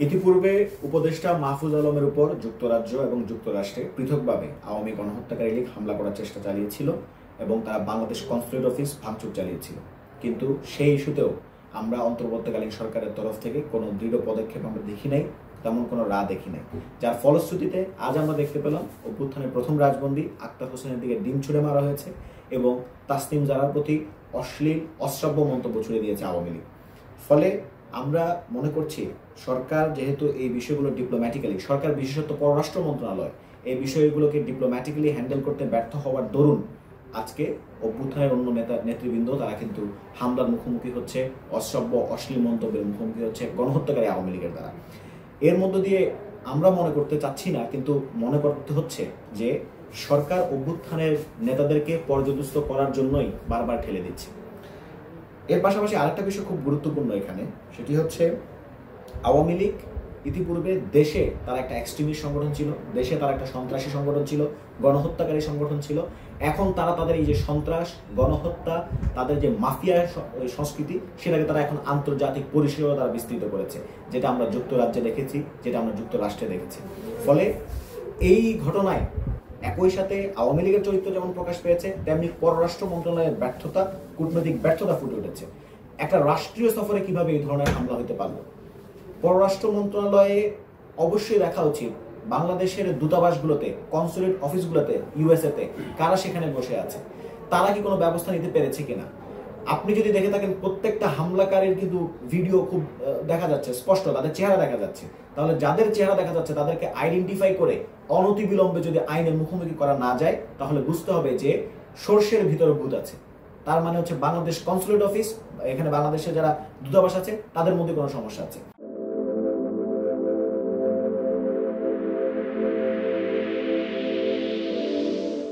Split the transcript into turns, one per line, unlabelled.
ইতিপূর্বে উপদেষ্টা মাহফুজ আলমের উপর যুক্তরাজ্য এবং যুক্তরাষ্ট্রে পৃথকভাবে আওয়ামী গণহত্যাকারী লীগ হামলা করার চেষ্টা চালিয়েছিল এবং তারা বাংলাদেশ কনসুলেট অফিস ভাঙচুর চালিয়েছিল। কিন্তু সেই ইস্যুতেও আমরা অন্তর্বর্তীকালীন সরকারের তরফ থেকে কোনো দৃঢ় পদক্ষেপ আমরা দেখি নাই, তেমন কোনো দেখি নাই, যার ফলশ্রুতিতে আজ আমরা দেখতে পেলাম অভ্যুত্থানের প্রথম রাজবন্দী আক্তার হোসেনের দিকে ডিম ছুড়ে মারা হয়েছে এবং তাসনিম জারার প্রতি অশ্লীল অশ্রাব্য মন্তব্য ছুড়ে দিয়েছে আওয়ামী লীগ। ফলে আমরা মনে করছি সরকার যেহেতু এই বিষয়গুলো ডিপ্লোম্যাটিক্যালি, সরকার বিশেষত পররাষ্ট্র মন্ত্রণালয় এই বিষয়গুলোকে ডিপ্লোম্যাটিক্যালি হ্যান্ডেল করতে ব্যর্থ হওয়ার দরুন আজকে অভ্যুত্থানের অন্য নেতৃবৃন্দ তারা কিন্তু হামলার মুখোমুখি হচ্ছে, অশ্রাব্য অশ্লীল মন্তব্যের মুখোমুখি হচ্ছে গণহত্যাকারী আওয়ামী লীগের দ্বারা। এর মধ্য দিয়ে আমরা মনে করতে চাচ্ছি না, কিন্তু মনে করতে হচ্ছে যে সরকার অভ্যুত্থানের নেতাদেরকে পর্যদস্ত করার জন্যই বারবার ঠেলে দিচ্ছে। এর পাশাপাশি আরেকটা বিষয় খুব গুরুত্বপূর্ণ এখানে, সেটি হচ্ছে আওয়ামী লীগ ইতিপূর্বে দেশে তার একটা এক্সট্রিমিস্ট সংগঠন ছিল, দেশে তার একটা সন্ত্রাসী সংগঠন ছিল, গণহত্যাকারী সংগঠন ছিল। এখন তারা তাদের এই যে সন্ত্রাস, গণহত্যা, তাদের যে মাফিয়া সংস্কৃতি, সেটাকে তারা এখন আন্তর্জাতিক পরিসরে তারা বিস্তৃত করেছে, যেটা আমরা যুক্তরাজ্যে দেখেছি, যেটা আমরা যুক্তরাষ্ট্রে দেখেছি। ফলে এই ঘটনায় একই সাথে আওয়ামী লীগের চরিত্র যেমন প্রকাশ পেয়েছে, তেমনি পররাষ্ট্র মন্ত্রণালয়ের ব্যর্থতা, কূটনৈতিক ব্যর্থতা ফুটে উঠেছে। একটা রাষ্ট্রীয় সফরে কিভাবে এই ধরনের হামলা হতে পারলো? পররাষ্ট্র মন্ত্রণালয়ে অবশ্যই দেখা উচিত বাংলাদেশের দূতাবাসগুলোতে, কনসুলেট অফিসগুলোতে, ইউএসএতে কারা সেখানে বসে আছে, তারা কি কোনো ব্যবস্থা নিতে পেরেছে কিনা। আপনি যদি দেখে থাকেন প্রত্যেকটা হামলাকারীর কিন্তু ভিডিও খুব দেখা যাচ্ছে, স্পষ্ট তাদের চেহারা দেখা যাচ্ছে। তাহলে যাদের চেহারা দেখা যাচ্ছে তাদেরকে আইডেন্টিফাই করে অনতিবিলম্বে যদি আইনের মুখোমুখি করা না যায়, তাহলে বুঝতে হবে যে সর্ষের ভিতরে ভূত আছে। তার মানে হচ্ছে বাংলাদেশ কনসুলেট অফিস, এখানে বাংলাদেশে যারা দূতাবাস আছে তাদের মধ্যে কোনো সমস্যা আছে।